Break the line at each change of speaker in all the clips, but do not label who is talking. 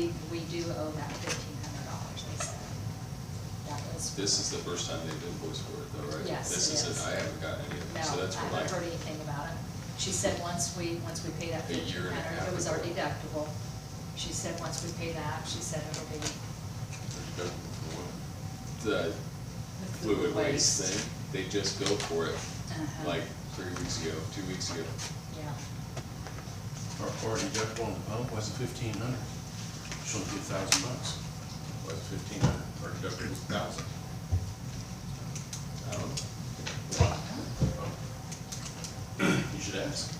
we do owe that $1,500, they said. That was.
This is the first time they've invoiced for it though, right?
Yes,
This
it
isn't,
is.
I haven't gotten any of
No,
it, so that's
I
what
haven't heard anything about it. She said once we pay that
A year and a
1,500,
half
it was
ago.
our deductible. She said once we pay that, she said it'll be
The
the
fluid waste thing, they just billed for it
Uh-huh.
like 3 weeks ago, 2 weeks ago.
Yeah,
Our deductible on the pump was $1,500. Shouldn't be $1,000. Was $1,500. Our deductible was $1,000.
I don't know.
You should ask,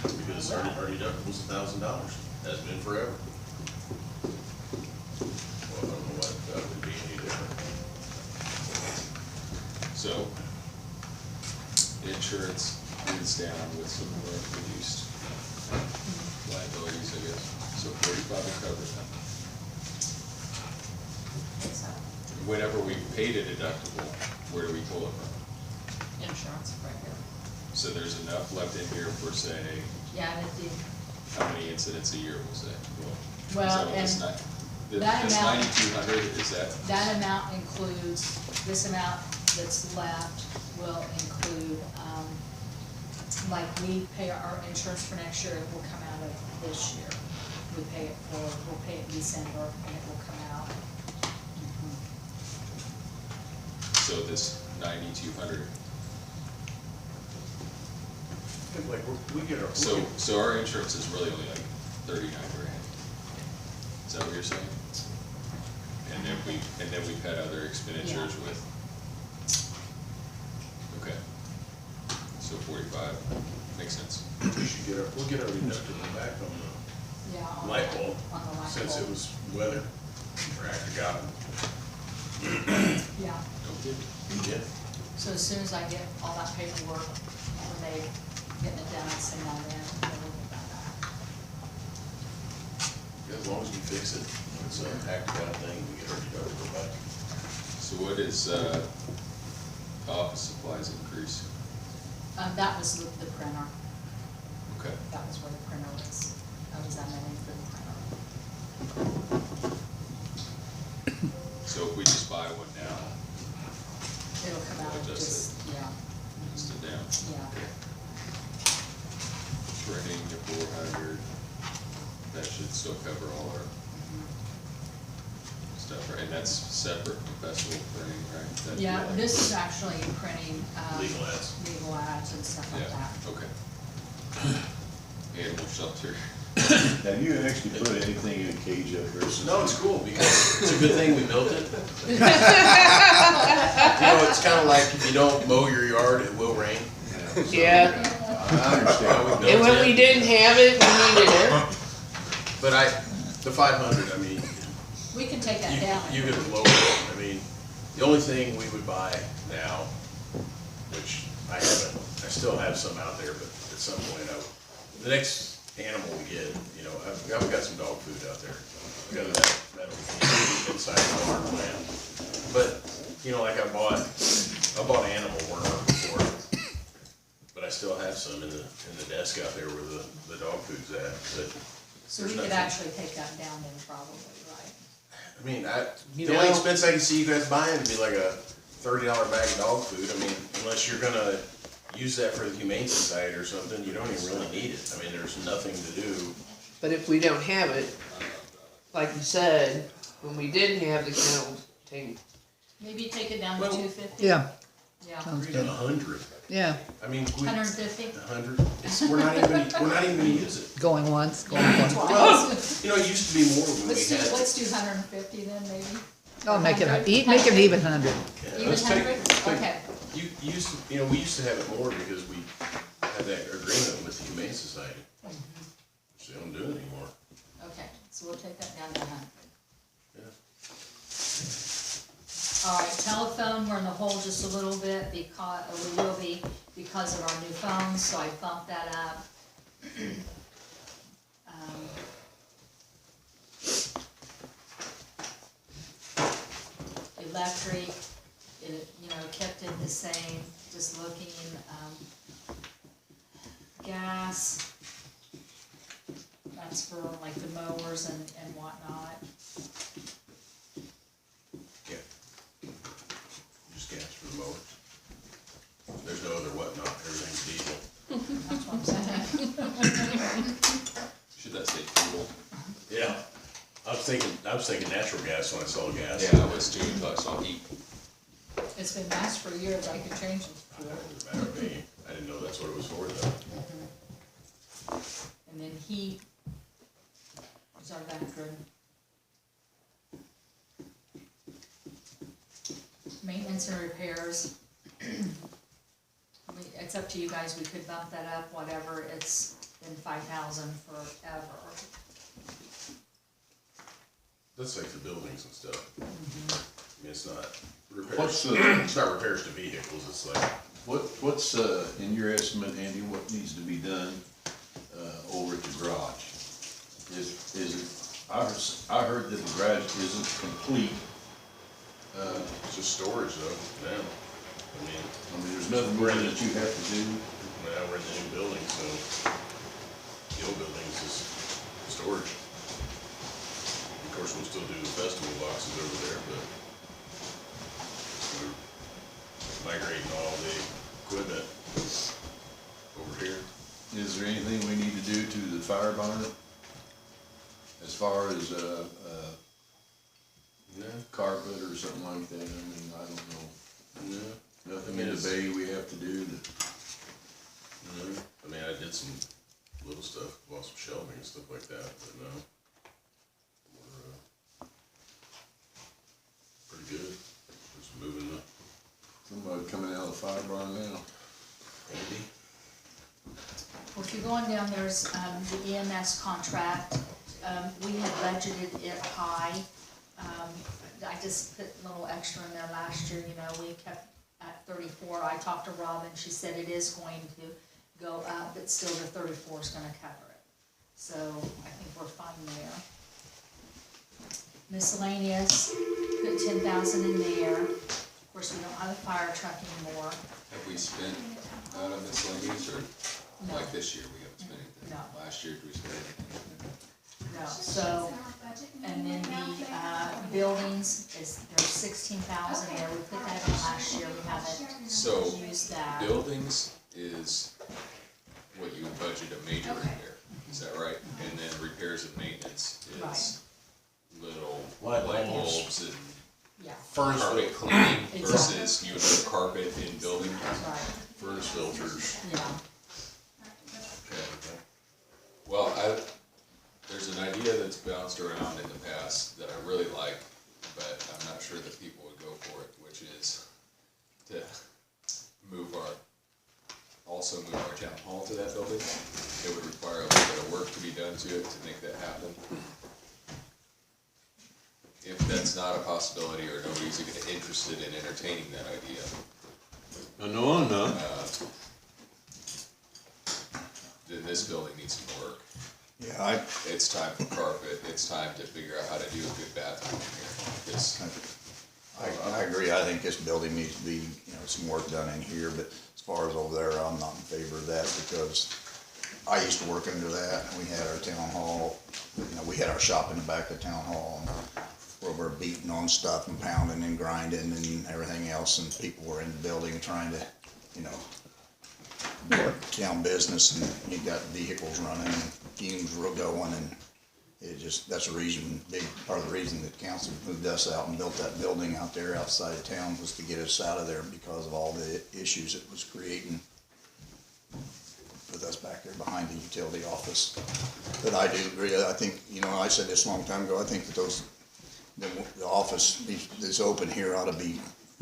because our deductible was $1,000. Has been forever. Well, I don't know why that would be any different.
So, insurance is down with some more reduced liabilities, I guess. So 45 will cover them.
so,
Whenever we paid a deductible, where do we pull it from?
insurance right here.
So there's enough left in here for, say,
Yeah, and it did,
how many incidents a year was that?
well, and
This
that amount-
9,200, is
that amount includes, this amount that's left will include, like we pay our insurance for next year, it will come out of this year. We'll pay it in December, and it will come out.
so this 9,200.
Like, we get our.
So our insurance is really only like 39 grand. Is that what you're saying? And then we've had other expenditures with. Okay. So 45, makes sense.
We'll get our deductible back on
Yeah.
the light bulb,
On the light
since it
bulb.
was weather. Tractor got it.
Yeah,
Okay.
Yeah.
so as soon as I get all that paperwork, when they getting it done, I send that in, and then we'll get that back.
As long as we fix it, it's an active out thing, we get our deductible back.
So what is office supplies increase?
That was the printer,
Okay.
that was where the printer was, that was that money for the printer.
So if we just buy one now,
It'll come out of
Adjust
just, yeah,
just it down.
yeah.
Printing to 400, that should still cover all our stuff, right? And that's separate from festival printing, right? That'd be
Yeah,
like-
this is actually printing,
Legal ads.
legal ads and stuff like
Yeah,
that.
okay. Animal shelter.
Have you actually put anything in a cage up there?
No, it's cool, because it's a good thing we built it. You know, it's kinda like if you don't mow your yard, it will rain.
Yeah,
I understand.
We
and
built
when we
it.
didn't have it, we needed it.
But the 500, I mean,
We can take that down.
you could lower it. I mean, the only thing we would buy now, which I still have some out there, but at some point the next animal we get, you know, I've got some dog food out there. I've got that inside the barn plant. But, you know, like I bought animal wormer before, but I still have some in the desk out there where the dog food's at, but
So we
there's
could
nothing.
actually take that down then probably, right?
I mean,
You
the only
know-
expense I can see you guys buying would be like a $30 bag of dog food. I mean, unless you're gonna use that for the Humane Society or something, you don't even really need it. I mean, there's nothing to do.
But if we don't have it, like you said, when we didn't have the kennel thing,
Maybe take it down to
Well-
250?
Yeah,
Yeah,
sounds
Even
good.
100.
Yeah,
I mean,
150?
100. We're not even gonna use it.
going once, going twice.
Well, you know, it used to be more when we
Let's do
had.
150 then, maybe?
Oh, make it,
100?
make it even 100.
Yeah,
Even
let's take-
100? Okay,
You used to, you know, we used to have it more because we had that agreement with the Humane Society. Which they don't do it anymore.
okay, so we'll take that down to 100.
Yeah.
All right, telephone, we're in the hole just a little bit because, we will be because of our new phones, so I bumped that up. Electric, it, you know, kept it the same, just looking, gas, that's for like the mowers and whatnot.
Yeah, I was thinking natural gas when I saw gas.
Yeah, I was too, until I saw heat.
It's been nice for years, I could change it.
Doesn't matter to me. I didn't know that's what it was for though.
And then heat is our electric. Maintenance and repairs. It's up to you guys, we could bump that up, whatever, it's been 5,000 forever.
That's like the buildings and stuff. I mean, it's not
What's
repairs,
the-
it's not repairs to vehicles, it's like,
What's, in your estimate, Andy, what needs to be done, over at the garage? Is it, I heard that the garage isn't complete.
it's just storage though, now. I mean,
There's nothing more that you have to do.
now we're in the new building, so the old building's just storage. Of course, we'll still do the festival boxes over there, but we're migrating all the equipment over here.
Is there anything we need to do to the fire barn? As far as,
No,
carpet or something like that? I mean, I don't know.
no,
Nothing in the bay we have to do to,
no. I mean, I did some little stuff, bought some shelving and stuff like that, but no. We're, pretty good. Just moving the,
somebody coming out of the fire barn now.
Andy?
Well, if you're going down, there's, the EMS contract, we had budgeted it high. I just put a little extra in there last year, you know, we kept at 34. I talked to Robin, she said it is going to go up, but still the 34 is gonna cover it. So I think we're fine there. Miscellaneous, put 10,000 in there. Of course, we don't have a fire truck anymore.
Have we spent out of miscellaneous, or
No.
like this year, we haven't spent anything?
No.
Last year, did we spend anything?
No, so, and then the, buildings is, there's 16,000 there, we put that in last year, we haven't
So,
used that.
buildings is what you would budget a major repair, is that right? And then repairs and maintenance is little
Light
light
bulbs.
bulbs and
Yeah,
Furnace,
carpet cleaning
Exactly.
versus you would put carpet in building.
right,
furnace filters.
yeah.
Well, there's an idea that's bounced around in the past that I really like, but I'm not sure that people would go for it, which is to also move our town hall to that building. It would require a little bit of work to be done to it to make that happen. If that's not a possibility or nobody's even interested in entertaining that idea,
No.
then this building needs some work.
Yeah,
It's time for carpet, it's time to figure out how to do a good bathroom in here. This,
I agree. I think this building needs to be, some work done in here, but as far as over there, I'm not in favor of that because I used to work under that. We had our town hall, we had our shop in the back of town hall and we're over beating on stuff and pounding and grinding and everything else, and people were in the building trying to, work town business, and you got vehicles running and fumes were going, and that's a reason, big part of the reason that council moved us out and built that building out there outside of town was to get us out of there because of all the issues it was creating with us back there behind the utility office. But I do agree, I think, I said this a long time ago, I think that the office that's open here ought to be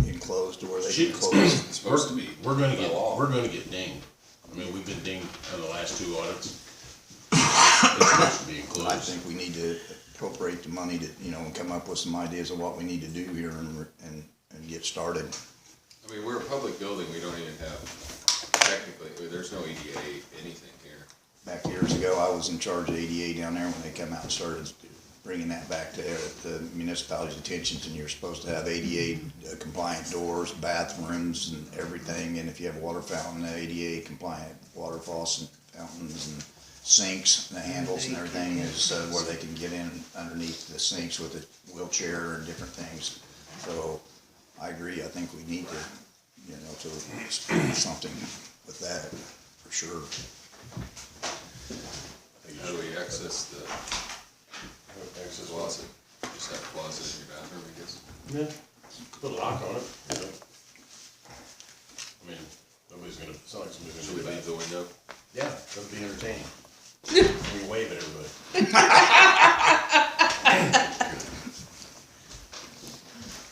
enclosed to where they can close.
it's supposed to be.
We're gonna
by law.
get dinged. I mean, we've been dinged on the last 2 audits. It's supposed to be enclosed.
I think we need to appropriate the money to, and come up with some ideas of what we need to do here and get started.
I mean, we're a public building, we don't even have, technically, there's no EDA anything here.
Back years ago, I was in charge of ADA down there when they come out and started bringing that back to the municipality's attention, and you're supposed to have ADA compliant doors, bathrooms and everything, and if you have a water fountain, ADA compliant water faucet fountains and sinks, the handles and everything is where they can get in underneath the sinks with a wheelchair and different things. So I agree, I think we need to, to do something with that, for sure.
How do we access the
Yeah, put a lock on it, you know. I mean, nobody's gonna, it's not like somebody's
Should
gonna
we
do
leave
that.
the window?
Yeah, that'd be entertaining. We can wave at everybody.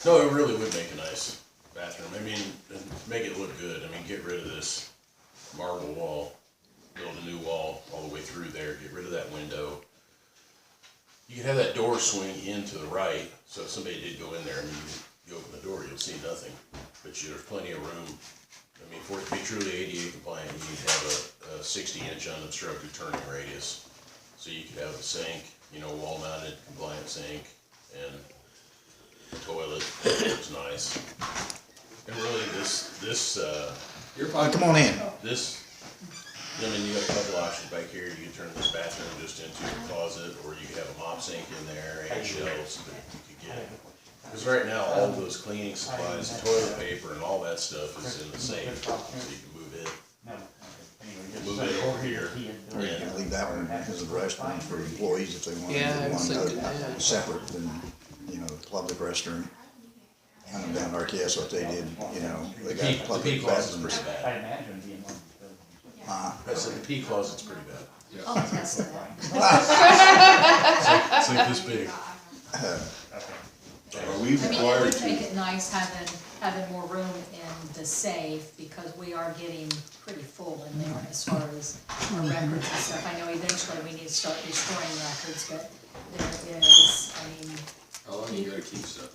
No, it really would make a nice bathroom. I mean, and make it look good. I mean, get rid of this marble wall, build a new wall all the way through there, get rid of that window. You could have that door swing in to the right, so if somebody did go in there, I mean, you open the door, you'll see nothing. But there's plenty of room. I mean, for it to be truly ADA compliant, you need to have a 60-inch unobstructed turning radius. So you could have a sink, you know, wall-mounted compliant sink, and a toilet. It's nice. And really,
You're fine.
Come on in.
I mean, you got a couple options back here. You can turn this bathroom just into a closet, or you could have a mop sink in there and shelves that you could get. Because right now, all of those cleaning supplies, toilet paper, and all that stuff is in the safe, so you can move it. Move it over here.
Or you can leave that one as a restroom for employees if they want to
Yeah, I
do
was
one
thinking that.
separate than, you know, the public restroom. I know down in Arkansas what they did, you know, they
The
got
pee
public
closet's
bathrooms.
pretty
I'd
bad.
imagine being one of
I said the pee closet's pretty bad.
I'll attest to that.
It's like this big.
Are we
I mean, it
required
would
to?
make it nice having more room in the safe, because we are getting pretty full in there as far as our records and stuff. I know eventually we need to start destroying records, but there is, I mean,
How long you gotta keep stuff?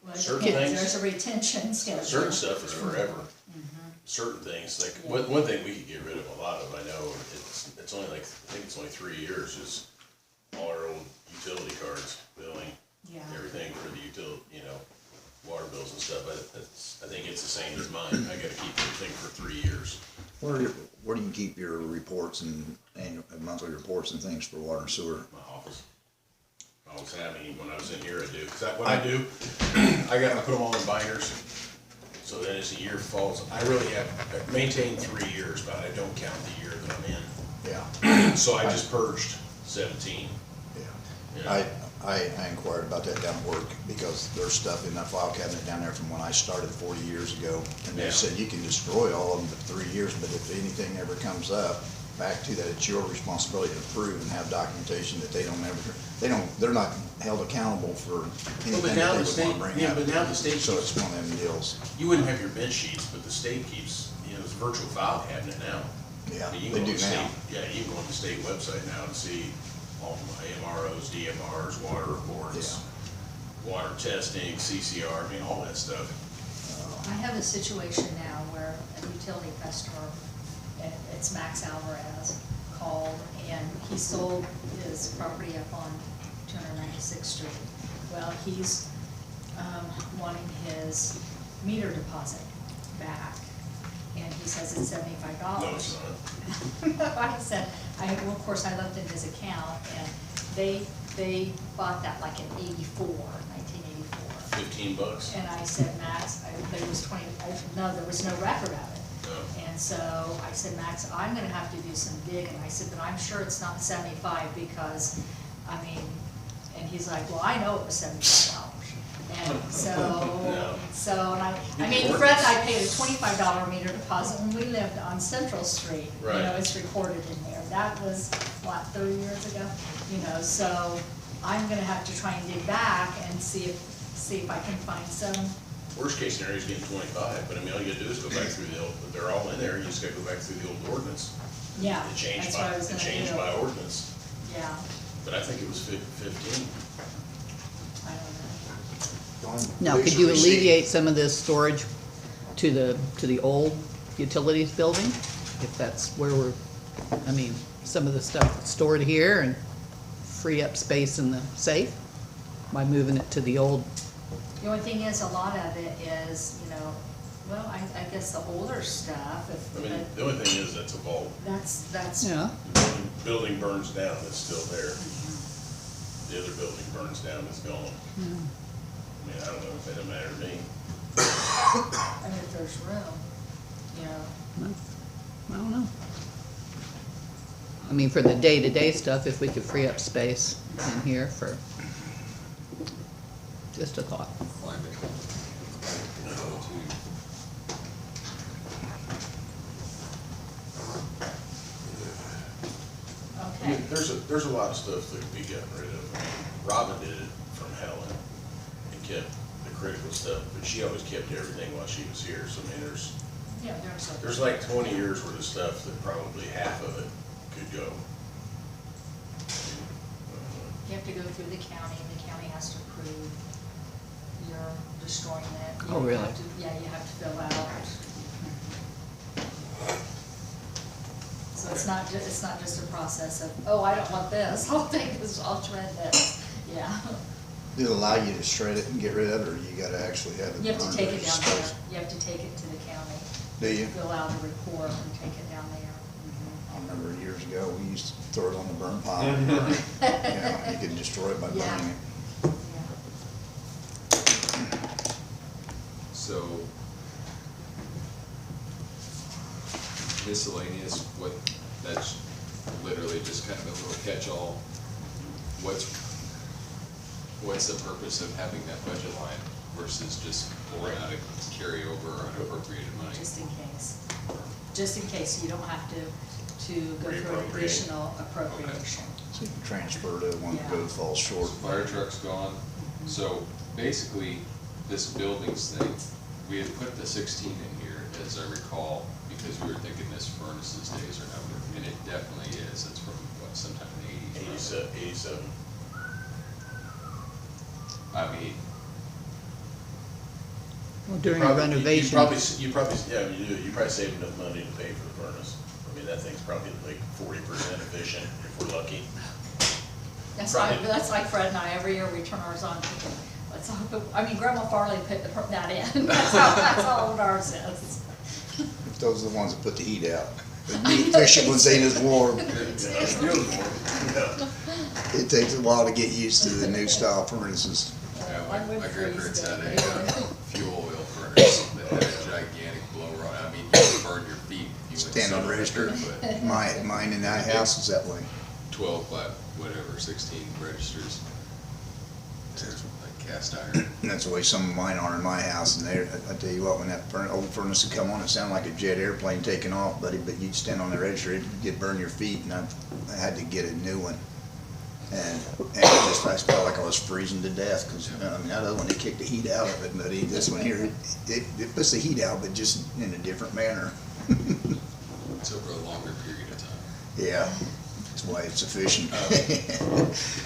well, it
Certain
depends.
things-
There's a retention schedule.
Certain stuff is forever. Certain things, like, one thing we could get rid of a lot of, I know, it's only like, I think it's only 3 years, is all our old utility cards, billing,
Yeah.
everything for the you know, water bills and stuff. I think it's the same as mine. I gotta keep everything for 3 years.
Where do you keep your reports and annual, monthly reports and things for water and sewer?
My office. I always have any, when I was in here, I do, cause what I do, I put them all in binders. So then as the year falls, I really I've maintained 3 years, but I don't count the year that I'm in.
Yeah,
So I just purged 17.
yeah.
you know.
I inquired about that down at work because there's stuff in that file cabinet down there from when I started 40 years ago. And they
Yeah.
said you can destroy all of them for 3 years, but if anything ever comes up, back to that, it's your responsibility to prove and have documentation that they're not held accountable for anything
now
that
the
they would
state-
want to bring
yeah,
up.
but now the state
So
keeps-
it's one of them deals.
You wouldn't have your bench sheets, but the state keeps, you know, it's a virtual file cabinet now.
Yeah,
You can
they
go
do
on the
now.
state- Yeah, you can go on the state website now and see all my MROs, DMRs, water reports, water testing, CCR, I mean, all that stuff.
I have a situation now where a utility customer, and it's Max Alvarez, called, and he sold his property up on 296th Street. Well, he's wanting his meter deposit back, and he says it's $75.
No, it's not.
I said, well, of course, I looked in his account, and they bought that like in 1984.
$15.
And I said, Max, there was there was no record of it.
No.
And so I said, Max, I'm gonna have to do some digging. I said, but I'm sure it's not 75 because, I mean, and he's like, well, I know it was $75. And so,
No.
and I mean, Fred and I paid a $25 meter deposit when we lived on Central Street. You
Right.
know, it's recorded in there. That was, what, 30 years ago? You know, so I'm gonna have to try and dig back and see if I can find some.
Worst case scenario is getting 25, but I mean, all you gotta do is go back through the old, they're all in there, you just gotta go back through the old ordinance.
Yeah,
It changed
that's what I
by,
was
it
gonna
changed
do.
by ordinance,
Yeah,
but I think it was 15.
I don't know.
Now, could you alleviate some of this storage to the old utilities building? If that's where I mean, some of the stuff that's stored here and free up space in the safe by moving it to the old,
The only thing is, a lot of it is, you know, well, I guess the older stuff,
I mean, the only thing is, that's a vault.
that's,
yeah.
The building burns down, it's still there. The other building burns down, it's gone. I mean, I don't know if it doesn't matter to me.
I mean, if there's room, you know.
I don't know. I mean, for the day-to-day stuff, if we could free up space in here for, Just a thought.
climate.
I
Okay,
mean, there's a lot of stuff that could be gotten rid of. I mean, Robin did it from Helen and kept the critical stuff, but she always kept everything while she was here. So I mean,
yeah,
there's like 20 years worth of stuff that probably half of it could go.
you have to go through the county, and the county has to approve your destroying it.
Oh, really?
Yeah, you have to fill out. So it's not just a process of, oh, I don't want this, I'll shred this, yeah.
They'll allow you to shred it and get rid of it, or you gotta actually have it
You have to
burned
take
or
it down
disposed?
there, you have to take it to the county,
Do you?
fill out a report and take it down there.
I remember years ago, we used to throw it on the burn pile and burn it. Yeah, you could destroy it by
Yeah.
burning it.
Yeah.
So miscellaneous, that's literally just kind of a little catch-all. What's the purpose of having that budget line versus just pulling out a carryover or unappropriated money?
Just in case you don't have to go through an
Reappropriate.
additional appropriation.
So you can transfer to one that
Yeah.
goes, falls short.
Fire truck's gone, so basically, this buildings thing, we had put the 16 in here, as I recall, because we were thinking this furnaces days are numbered, and it definitely is, it's from, what, sometime in the 80s?
87.
I mean,
Well, during
Probably-
renovation.
You probably, yeah, you probably save enough money to pay for the furnace. I mean, that thing's probably like 40% efficient if we're lucky.
That's
Right.
like Fred and I, every year we turn ours on, thinking, Grandma Farley put that in, that's how old ours is.
Those are the ones that put the heat out. The efficient ones ain't as warm.
Yeah.
It takes a while to get used to the new style furnaces.
yeah,
Mine would
my grandparents
freeze
had
it.
a fuel oil furnace that had a gigantic blower on it, I mean, you could burn your feet if you went
Stand on
700
register.
foot.
Mine in that house is that way.
12 by whatever, 16 registers. They're like cast iron.
And that's the way some of mine are in my house, and I tell you what, when that old furnace would come on, it sounded like a jet airplane taking off, buddy, but you'd stand on the register, it'd burn your feet, and I had to get a new one. And I felt like I was freezing to death, because, I mean, that other one, they kicked the heat out of it, but this one here, it puts the heat out, but just in a different manner.
It's over a longer period of time.
Yeah, that's why it's efficient.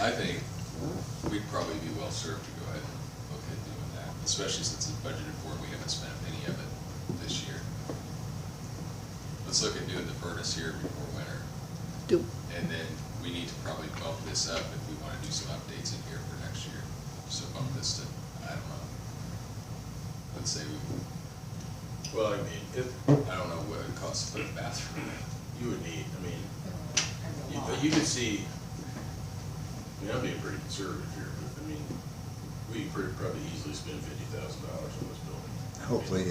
I think we'd probably be well served to go ahead and look at doing that, especially since it's budgeted for, we haven't spent a penny of it this year. Let's look at doing the furnace here before winter,
Do,
and then we need to probably bump this up if we wanna do some updates in here for next year. So bump this to, I don't know, let's say
Well, I mean,
I don't know what it costs to put a bathroom in.
you would need, I mean,
And the
but
lot.
you could see, I mean, I'm being pretty conservative here, but I mean, we could probably easily spend $50,000 on this building.
Hopefully,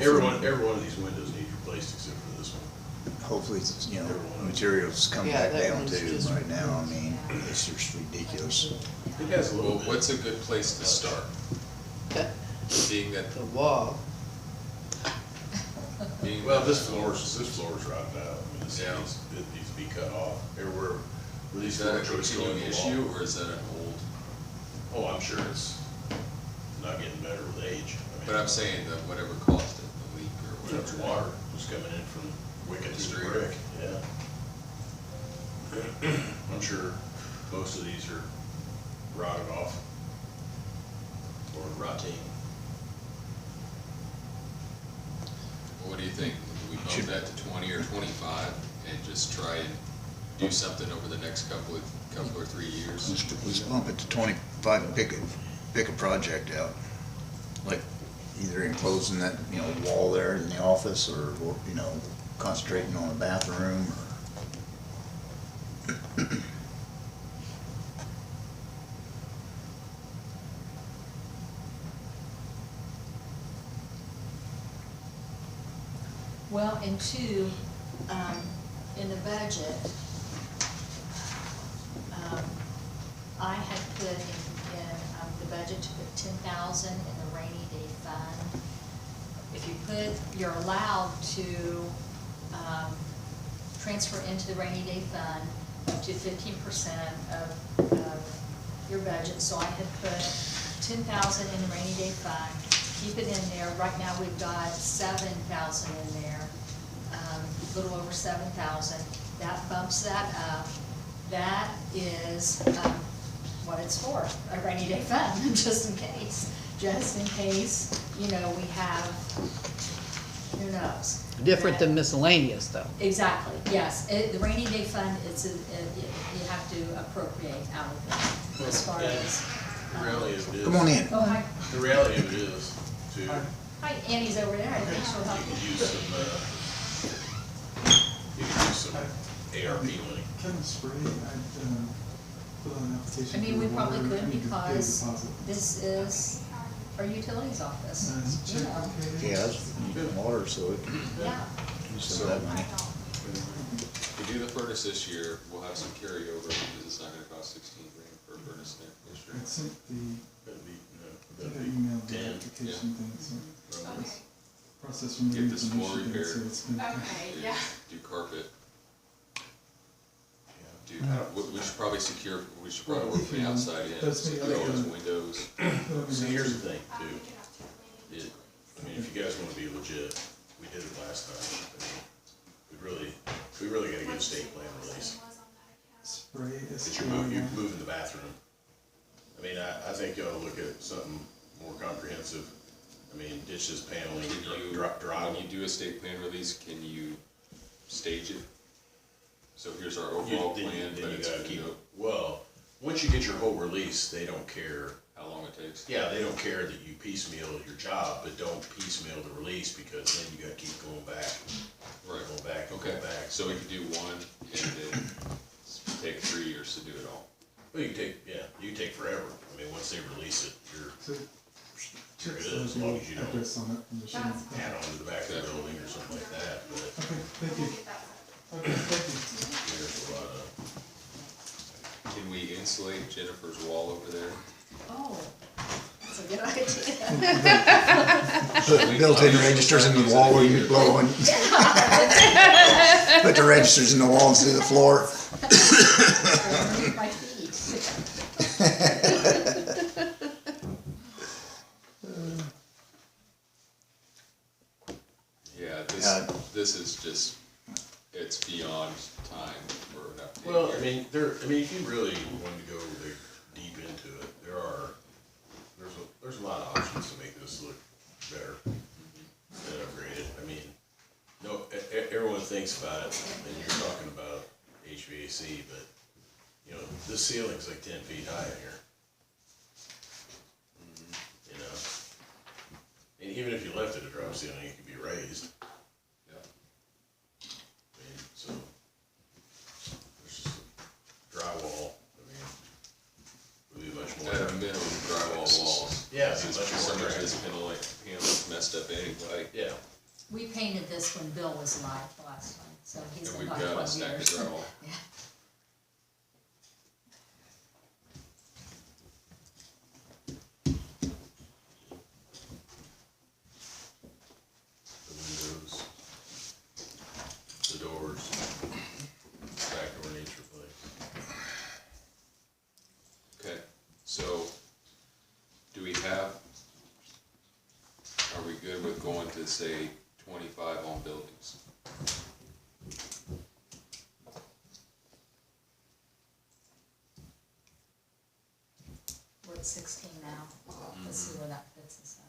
Every one of these windows needs replaced except for this one.
hopefully, materials come
Yeah,
back
that
down
one's
too,
just-
right now, I mean, it's just ridiculous.
It has a little
Well,
bit.
what's a good place to start? Being that,
The wall.
being.
Well,
that-
this floor's rotten out. I mean,
Yeah.
it needs to be cut off. Everywhere where these
Is that a
floor joists go in
continuing
the
issue,
wall.
or is that an old?
Oh, I'm sure it's not getting better with age. I mean,
But I'm saying that whatever caused it, the leak or whatever.
It's water just coming in from wicket to
Street.
brick, yeah. I'm sure most of these are rotted off or rotting.
What do you think? We bump
Should-
that to 20 or 25 and just try and do something over the next couple or 3 years?
Let's bump it to 25 and pick a project out. Like either enclosing that, wall there in the office or, concentrating on a bathroom or.
Well, and two, in the budget, I had put in the budget to put 10,000 in the rainy day fund. If you put, you're allowed to, transfer into the rainy day fund up to 15% of your budget. So I had put 10,000 in the rainy day fund, keep it in there. Right now, we've got 7,000 in there, a little over 7,000. That bumps that up. That is, what it's for, a rainy day fund, just in case, you know, we have, who knows?
Different than miscellaneous, though.
Exactly, yes, the rainy day fund, you have to appropriate out of it, as far as.
The reality of it is.
Come on in.
Oh, hi,
The reality of it is, to, you
hi, Annie's over there, I think she'll help
could
you.
use some ARP money.
Kevin Spray, I put on an application.
I mean,
for
we probably
water. I
could
need to pay a
because
deposit.
this is our utilities office, you
Check,
know,
okay.
Yeah, it's water, so it can
yeah.
use some of that money.
If we do the furnace this year, we'll have some carryover because it's not gonna cost 16 grand for a furnace this year.
I sent the,
That'd be,
the
that'd be
email, the
10,
application thing, so.
probably.
Process from
Get
the
this floor
Michigan,
repaired.
so it's been.
Okay,
Do carpet,
Yeah.
we should probably work from the outside in,
That's me,
secure all
like,
those windows.
So here's the thing too, I mean, if you guys wanna be legit, we did it last time. I mean, we really gotta get a state plan release.
Spray,
That you're moving the bathroom. I mean, I think you ought to look at something more comprehensive. I mean, ditch this paneling,
Can you,
drive.
when you do a state plan release, can you stage it? So here's our overall plan, but
Then you
it's,
gotta keep
you know,
it, well, once you get your whole release, they don't care.
how long it takes.
Yeah, they don't care that you piecemeal your job, but don't piecemeal the release, because then you gotta keep going back,
Right.
going back, and
Okay,
going back.
so we could do one and then take 3 years to do it all.
Well, you can take forever. I mean, once they release it, you're
So, check
good, as
the
long as you don't
address on it from the Michigan.
add on to the back of the building or something like that, but
Okay, thank you. Okay, thank you.
there's a lot of.
Can we insulate Jennifer's wall over there?
Oh, that's a good idea.
Put built-in registers in the wall where you blow on. Put the registers in the wall instead of the floor.
Underneath my feet.
Yeah, this is just, it's beyond time for an update.
Well,
here.
I mean, if you really wanted to go deep into it, there's a lot of options to make this look better and upgrade it. I mean, no, everyone thinks about it, and you're talking about HVAC, but, you know, this ceiling's like 10 feet high in here. You know? And even if you left it a drop ceiling, it could be raised.
Yeah.
I mean, so, there's just drywall, I mean, would be much more.
At a minimum, drywall walls.
Yeah,
Since
much more
some of
attractive.
this panel's messed up anyway.
Yeah,
We painted this when Bill was alive the last time, so he's
And
been
we've
gone
got a
12
stack of
years.
drywall.
Yeah.
the windows, the doors, back door needs replaced.
Okay, so, do we have, are we good with going to say 25 on buildings?
We're at 16 now. Let's see where that fits us at.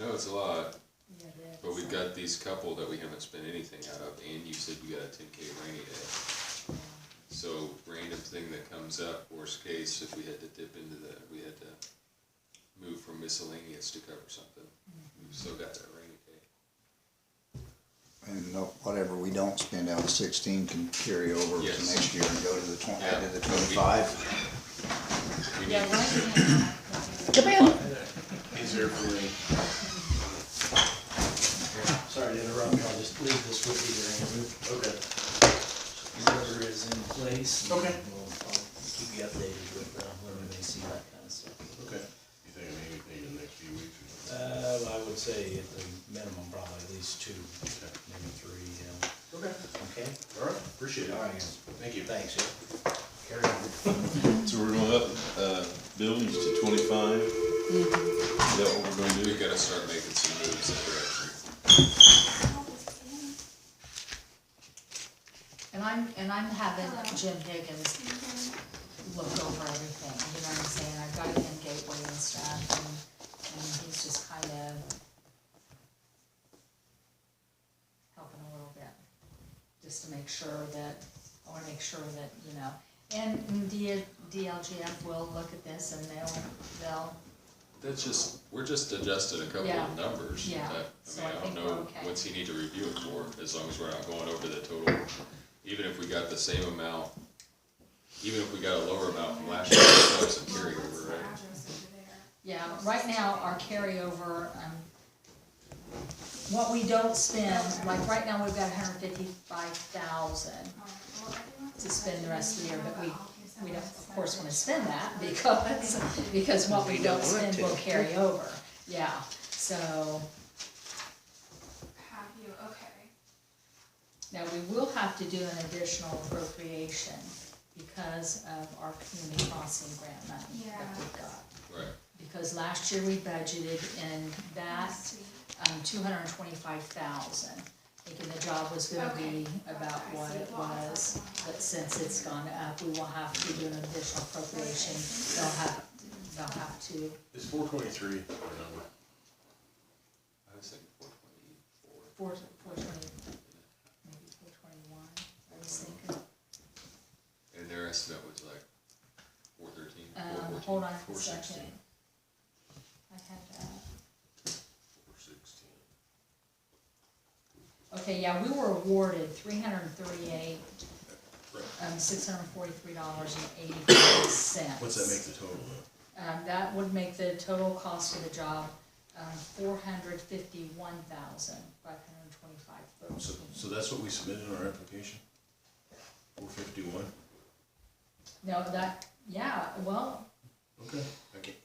No, it's a lot,
Yeah, it is.
but we've got these couple that we haven't spent anything out of, and you said you got a 10K rainy day. So random thing that comes up, worst case, if we had to dip into we had to move from miscellaneous to cover something. We've still got that rainy day.
And whatever we don't spend out of 16 can carry over to
Yes.
next year and go to the
Yeah.
to the 25.
We
Yeah,
need,
right now.
Come in.
He's there for me.
Sorry to interrupt, I'll just leave this with you there, Andrew.
Okay.
The order is in place. and
Okay.
I'll keep you updated with when we may see that kind of stuff.
Okay. You think of anything in the next few weeks or something?
I would say at the minimum, probably at least 2, maybe 3,
Okay.
Okay?
All right, appreciate it.
All right, guys.
Thank you.
Thanks, yeah. Carry on.
So we're gonna up, buildings to 25? Is that what we're gonna
we
do?
gotta start making some moves in that direction.
And I'm having Jim Higgins look over everything, you know what I'm saying? I've got him Gateway and stuff, and he's just kind of helping a little bit, just to make sure that, I wanna make sure that, you know, and DLGF will look at this and they'll,
That's just, we're just adjusting a couple
Yeah.
of numbers.
Yeah.
That-
So
I mean,
I
I
think
don't
we're
know,
okay.
what's he need to review it for, as long as we're not going over the total. Even if we got the same amount, even if we got a lower amount from last year, we still have some carryover, right?
yeah, right now, our carryover, what we don't spend, like right now, we've got 155,000 to spend the rest of the year, but we don't, of course, wanna spend that, because what we don't spend will carry over, yeah, so.
Have you, okay.
Now, we will have to do an additional appropriation because of our community crossing grant money that we've got.
Right.
Because last year we budgeted in that, 225,000. Thinking the job was gonna be about what it was, but since it's gone up, we will have to do an additional appropriation. They'll have to,
Is 423 our number?
I was thinking 424.
420, maybe 421, I was thinking.
And their estimate was like 413, 414.
Hold on a
416.
second. I had that.
416.
Okay, yeah, we were awarded $338,
Right.
$643.85.
What's that make the total though?
That would make the total cost of the job, $451,525.13.
So that's what we submitted in our application? 451?
No, that, yeah, well,
Okay.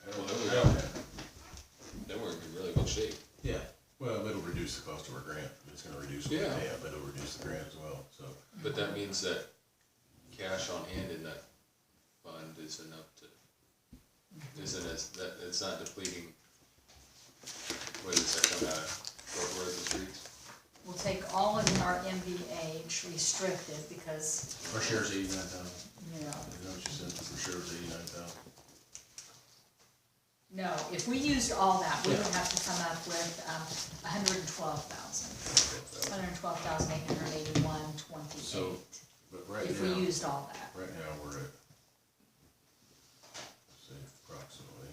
I don't
Well,
know.
there we go. Then we're in really good shape.
Yeah, well, it'll reduce the cost of our grant, but it's gonna reduce what we
Yeah.
pay out, but it'll reduce the grant as well, so.
But that means that cash on hand in that fund is enough to, isn't as, that, it's not depleting. Where does that come out of? Roads and streets?
we'll take all of our MVH restricted because,
Our share's 89,000.
you know,
Is that what you said? Our share's 89,000.
no, if we used all that, we would have to come up with, 112,000. 112,881.28.
So, but right
If we
now,
used all that.
right now, we're at, say approximately,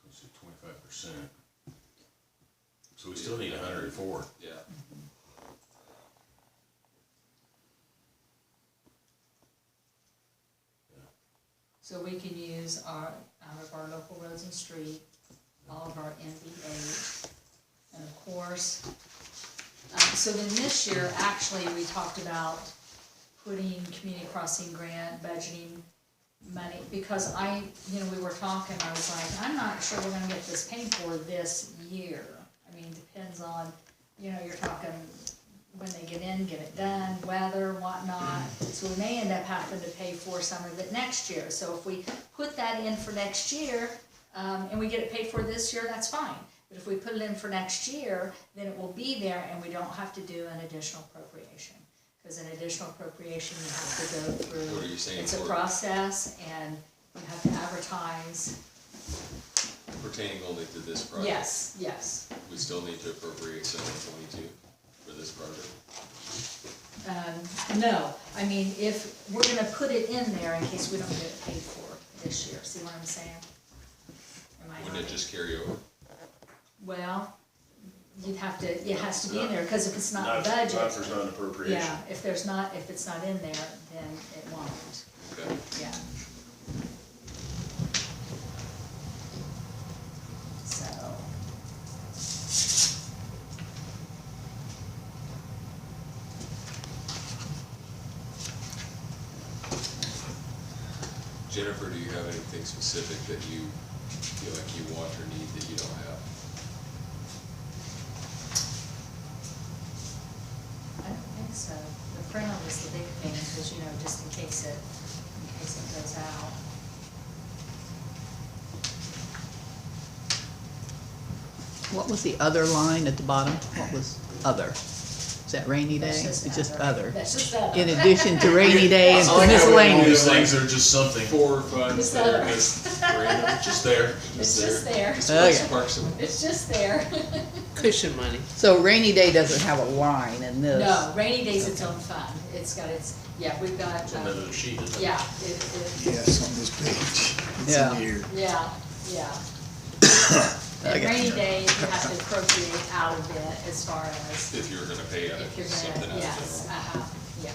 let's say 25%. So we still need 104.
Yeah.
So we can use out of our local roads and street, all of our MVH, and of course, so then this year, actually, we talked about putting community crossing grant, budgeting money, because we were talking, I was like, I'm not sure we're gonna get this paid for this year. I mean, depends on, you're talking when they get in, get it done, weather, whatnot. So we may end up having to pay for some of it next year. So if we put that in for next year, and we get it paid for this year, that's fine. But if we put it in for next year, then it will be there and we don't have to do an additional appropriation. Because an additional appropriation, you have to go through.
What are you saying
It's a
for-
process and you have to advertise.
pertaining only to this project?
Yes, yes.
We still need to appropriate 722 for this project?
No, I mean, if, we're gonna put it in there in case we don't get it paid for this year, see what I'm saying? Am I
Wouldn't it
right?
just carry over?
Well, you'd have to, it has to be in there, cause if it's not
Not
budget.
if there's not an appropriation.
Yeah, if it's not in there, then it won't,
Okay.
yeah. So,
Jennifer, do you have anything specific that you feel like you want or need that you don't have?
I don't think so. The printer was the big thing, because, you know, just in case it goes out.
What was the other line at the bottom? What was other? Is that rainy day?
That's
It's just other.
That's just other.
In addition to rainy day and
I like how we have all
miscellaneous.
these things that are just something,
Four funds
Just
that are
other.
just random,
just there.
It's just there.
Okay.
Parks and
It's just there.
Cushion money.
So rainy day doesn't have a line in this.
No, rainy day's its own fund. It's got its, yeah, we've got,
It's another sheet, isn't it?
yeah,
Yes, on this page. It's
Yeah.
in here.
yeah, yeah. And
Okay.
rainy day, you have to appropriate out of it as far as,
if you're gonna pay
if you're
something
gonna,
out of
yes,
general.
yeah.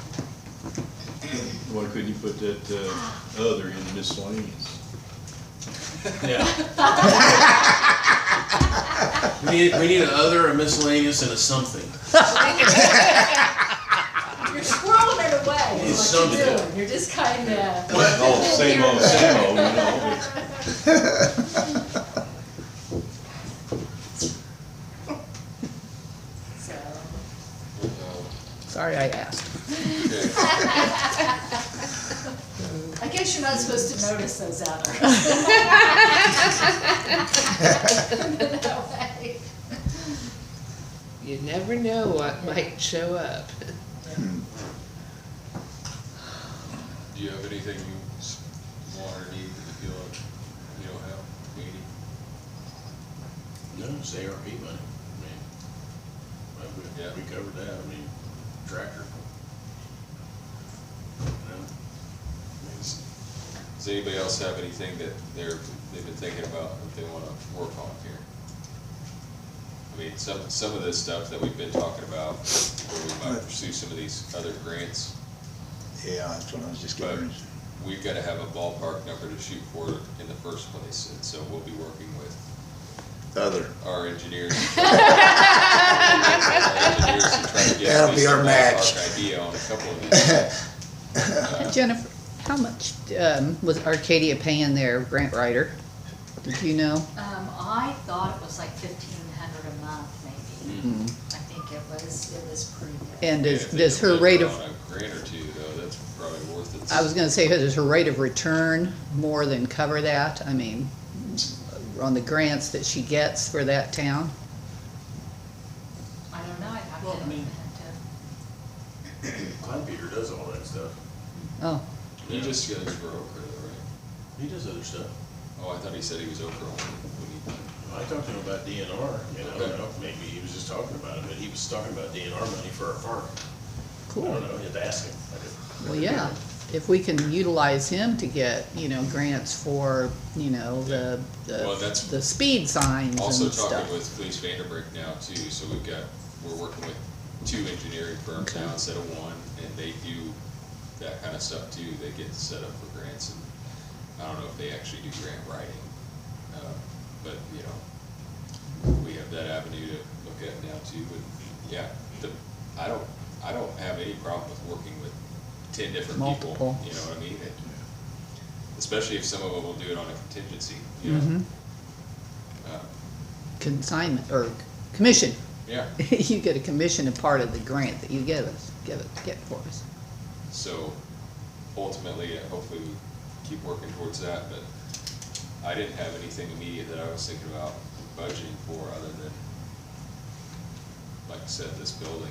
Why couldn't you put that, other in miscellaneous?
Yeah. We need an other, a miscellaneous, and a something.
You're squirreling it away,
It's
is what you're
something.
doing. You're just kinda.
Oh, same old, you know.
So,
Sorry I asked.
Okay.
I guess you're not supposed to notice those others. That way.
You never know what might show up.
Do you have anything you want or need that you feel like you don't have, Katie?
No, it's ARP money. I mean,
Yeah.
we covered that. I mean, tractor. No.
Does anybody else have anything that they've been thinking about that they wanna work on here? I mean, some of this stuff that we've been talking about, where we might pursue some of these other grants,
Yeah, that's what I was just
but
getting.
we've gotta have a ballpark number to shoot for in the first place, and so we'll be working with
Other.
our engineers. Our engineers to try to get
That'll
at
be
least
our
a
match.
ballpark idea on a couple of these.
Jennifer, how much was Arcadia paying their grant writer? Did you know?
I thought it was like $1,500 a month, maybe. I think it was pretty good.
And
If they
does her
deliver
rate of,
on a grant or two, though, that's probably worth it.
I was gonna say, does her rate of return more than cover that? I mean, on the grants that she gets for that town?
I don't know, I'd have
Well,
to,
I mean- Clyde Peter does all that stuff.
Oh,
He just goes for Okra, though, right?
He does other stuff.
Oh, I thought he said he was Okra only.
I talked to him about DNR, you know, I don't know, maybe he was just talking about it, but he was talking about DNR money for our park. I
cool.
don't know, you have to ask him. I could-
Well, yeah, if we can utilize him to get, grants for, the
Well, that's-
the speed signs
Also
and stuff.
talking with Felice Vanderbrink now too, so we're working with 2 engineering firms now instead of 1, and they do that kind of stuff too. They get set up for grants, and I don't know if they actually do grant writing, but, we have that avenue to look at now too, but, yeah, I don't have any problem with working with 10 different people,
Multiple.
you know what I mean? Especially if some of them will do it on a contingency, you know?
Mhm. Consignment, or commission.
Yeah.
You get a commission, a part of the grant that you get for us.
So ultimately, hopefully we keep working towards that, but I didn't have anything immediate that I was thinking about budgeting for other than, like I said, this building.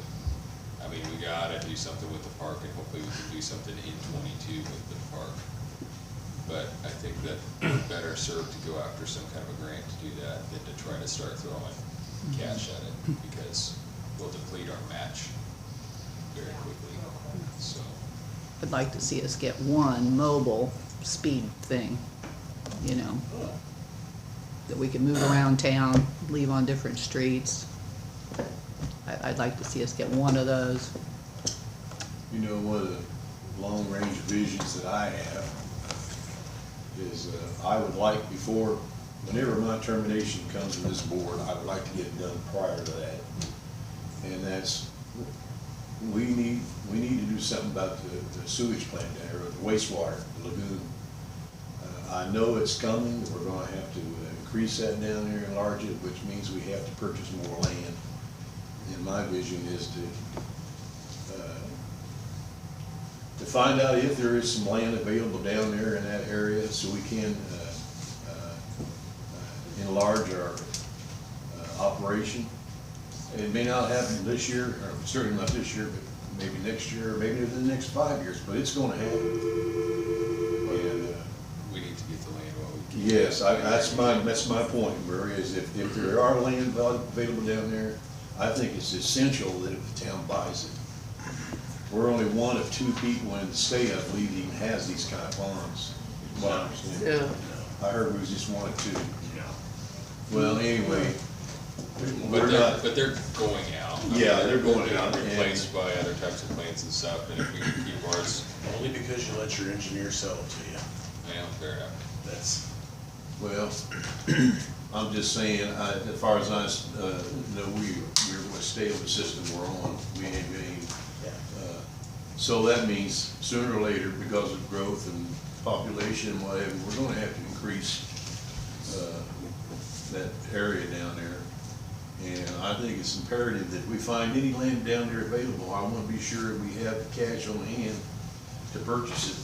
I mean, we gotta do something with the park, and hopefully we can do something in 22 with the park. But I think that we're better served to go after some kind of a grant to do that than to try to start throwing cash at it, because we'll deplete our match very quickly, so.
I'd like to see us get one mobile speed thing, you know, that we can move around town, leave on different streets. I'd like to see us get one of those.
You know, one of the long-range visions that I have is, I would like before, whenever my termination comes to this board, I would like to get it done prior to that. And that's, we need to do something about the sewage plant there, or the wastewater, the lagoon. I know it's coming, we're gonna have to increase that down there, enlarge it, which means we have to purchase more land. And my vision is to find out if there is some land available down there in that area, so we can enlarge our operation. It may not happen this year, or certainly not this year, but maybe next year, or maybe within the next 5 years, but it's gonna happen. And,
We need to get the land while we can.
yes, that's my point, Murray, is if there are land available down there, I think it's essential that if the town buys it. We're only one of 2 people in the state, I believe, that even has these kind of ponds. Well, I understand.
Yeah.
I heard we was just one of 2.
Yeah.
Well, anyway,
But
we're
they're,
not,
but they're going out. I mean,
Yeah, they're going
being
out, and-
replaced by other types of planes and stuff, and if we can keep ours,
Only because you let your engineer sell it to you.
well, fair enough.
That's,
well, I'm just saying, as far as I know, we're gonna stay with the system we're on. We ain't getting, so that means sooner or later, because of growth and population and whatever, we're gonna have to increase that area down there. And I think it's imperative that we find any land down there available. I wanna be sure we have the cash on hand to purchase it.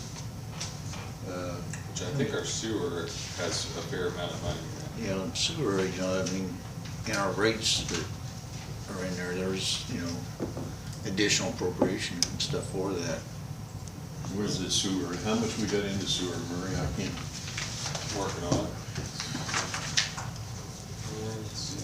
Which I think our sewer has a fair amount of money in
You know, sewer, you know, I mean, in our rates that are in there, there's, you know, additional appropriation and stuff for that.
Where's the sewer? How much we got in the sewer, Murray? I can't.
it. Working on it. Let's see.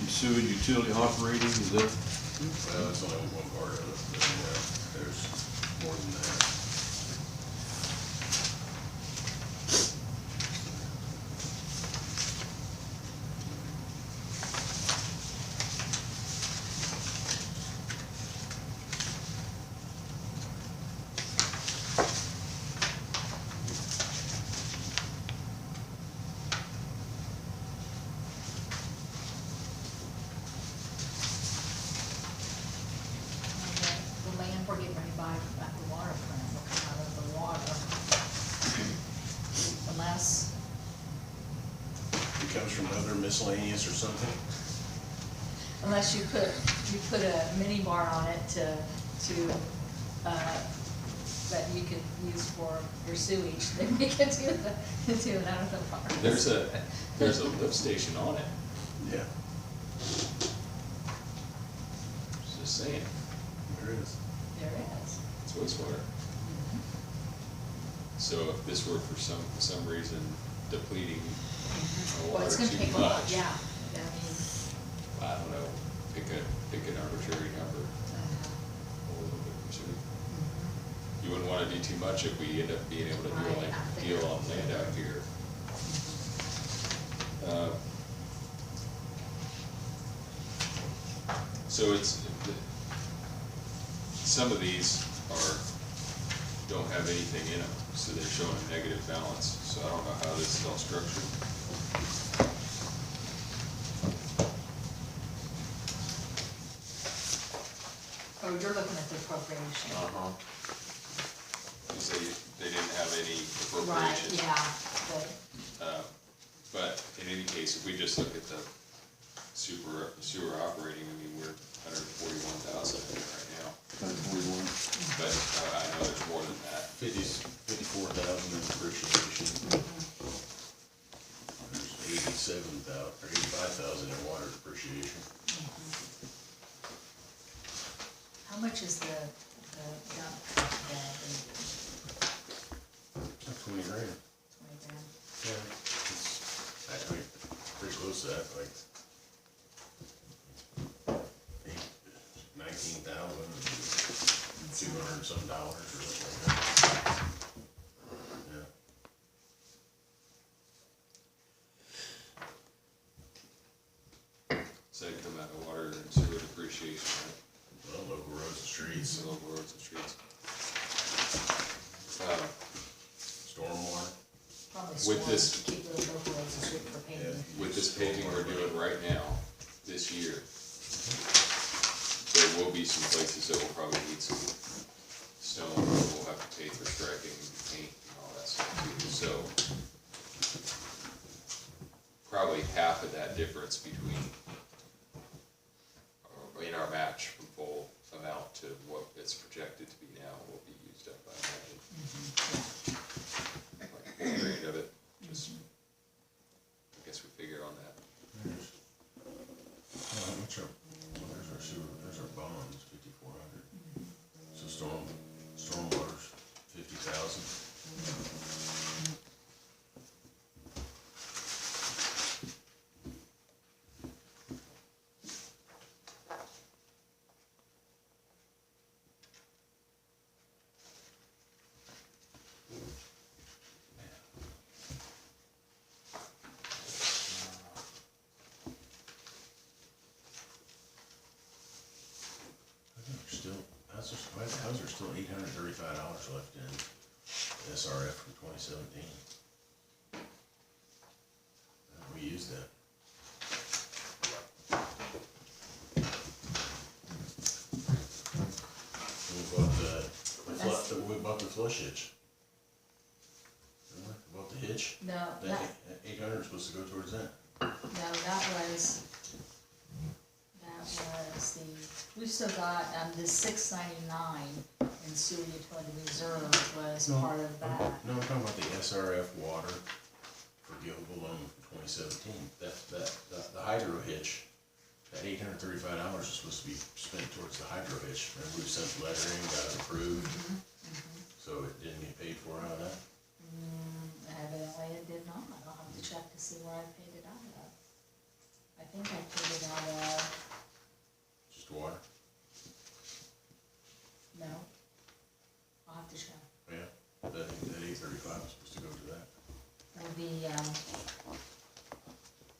Sewage utility operating, is that?
well, that's only one part of it, but, there's more than that.
The land we're getting ready to buy at the water plant will come out of the water. Unless,
It comes from other miscellaneous or something?
unless you put a mini bar on it to, that you could use for your sewage, then we can do it out of the water.
There's a lift station on it,
Yeah,
just saying,
there is.
There is.
it's wastewater. So if this were for some reason depleting our
Well,
water
it's gonna
too
take a lot,
much,
yeah, I mean,
I don't know, pick an arbitrary number. A little bit, should we? You wouldn't wanna do too much if we end up being able to do
Right,
like
I think
deal
so.
on land out here. So some of these don't have anything in them, so they're showing a negative balance, so I don't know how this is all structured.
oh, you're looking at the appropriation.
You say they didn't have any
Right,
appropriation.
yeah,
But in any case, if we just look at the sewer operating, I mean, we're 141,000 right now.
141.
But I know there's more than that.
54,000 in depreciation. There's 87,000 or 85,000 in water depreciation.
How much is the dump truck bed?
Like 20 grand.
20 grand?
Yeah. It's actually pretty close to that, like 19,200 and some dollars or something like that. Yeah.
So they come out of water and sewer depreciation, right?
Well, local roads and streets,
So local roads and streets.
stormwater.
Probably
With
sworn
this-
to keep those local roads and street for paving.
With this paving we're doing right now, this year, there will be some places that will probably need some stone, or we'll have to pay for striping, paint, and all that stuff too, so probably half of that difference between, in our match from full amount to what it's projected to be now will be used up, I imagine. Like $4,000 of it, just, I guess we figure on that.
There's our sewer, there's our bonds, 5,400. So stormwater's 50,000. How's there still $835 left in SRF from 2017? We used that. We bought the flush hitch. Remember? We bought the hitch.
No,
That 800 is supposed to go towards that.
no, that was the, we've still got, the $699 in sewer utility reserve was
No,
part of that.
No, I'm talking about the SRF water forgivable loan from 2017. The hydro hitch, that $835 is supposed to be spent towards the hydro hitch. Remember, we sent the letter in, got it approved, so it didn't get paid for out of that?
Evidently it did not. I'll have to check to see where I paid it out of. I think I paid it out of,
Just water?
no. I'll have to check.
Yeah, that $835 is supposed to go to that.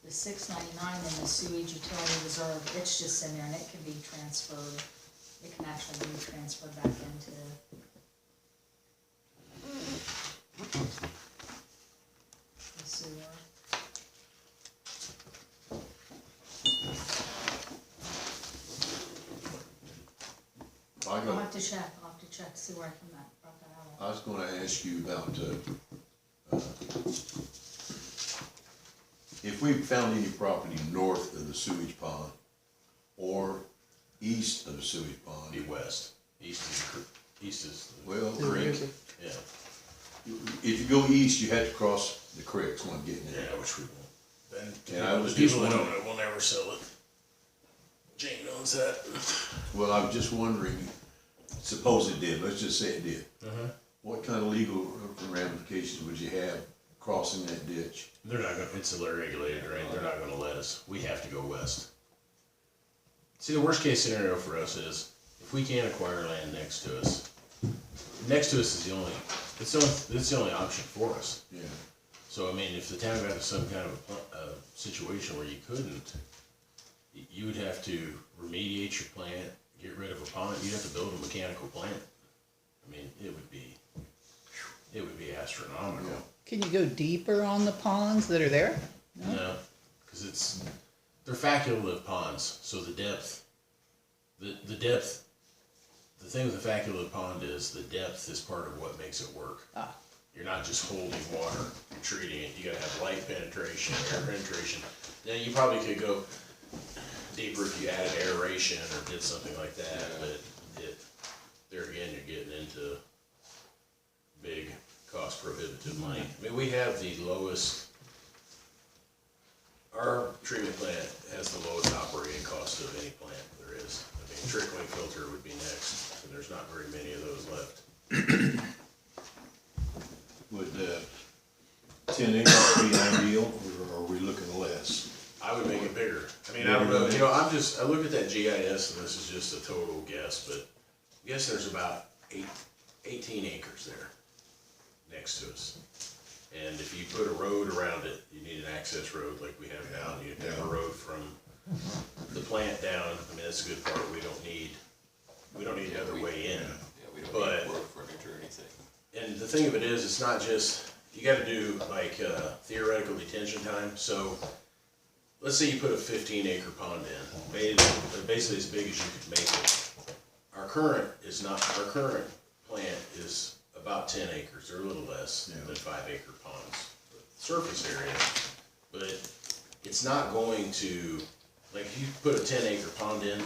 The $699 in the sewage utility reserve, it's just in there and it can be transferred. It can actually be transferred back into the sewer. I'll have to check to see where I can brought that out.
I was gonna ask you about, if we found any property north of the sewage pond or east of the sewage
Be
pond,
west. East is,
well,
The river.
yeah,
if you go east, you have to cross the creek, is what I'm getting
yeah,
at.
which we won't. Then,
And I was
the people
just
that own
wondering-
it will never sell it. Jane owns that.
Well, I was just wondering, suppose it did, let's just say it did. What kind of legal ramifications would you have crossing that ditch?
They're not gonna, it's a regulated drain, they're not gonna let us, we have to go west. See, the worst case scenario for us is, if we can't acquire land next to us is the only, it's the only option for us.
Yeah.
So, I mean, if the town got to some kind of a situation where you couldn't, you would have to remediate your plant, get rid of a pond, you'd have to build a mechanical plant. I mean, it would be astronomical.
Yeah.
Can you go deeper on the ponds that are there?
No, because they're facultative ponds, so the depth, the thing with the facultative pond is the depth is part of what makes it work.
Ah.
You're not just holding water and treating it, you gotta have light penetration, air penetration. Now, you probably could go deeper if you added aeration or did something like that, but there again, you're getting into big cost prohibitive money. I mean, we have the lowest Our treatment plant has the lowest operating cost of any plant there is. I mean, trickling filter would be next, and there's not very many of those left.
Would 10 acres be ideal, or are we looking less?
I would make it bigger. I mean, I don't know, you know, I look at that GIS, and this is just a total guess, but I guess there's about 18 acres there next to us. And if you put a road around it, you need an access road like we have now, and you have a road from the plant down. I mean, that's a good part, we don't need another way in.
Yeah, we don't
But-
need road frontage or anything.
And the thing of it is, it's not just, you gotta do like, theoretical detention time, so let's say you put a 15-acre pond in, made it basically as big as you could make it. Our current plant is about 10 acres, or a little less than 5-acre ponds, surface area. But it's not going to, like if you put a 10-acre pond in,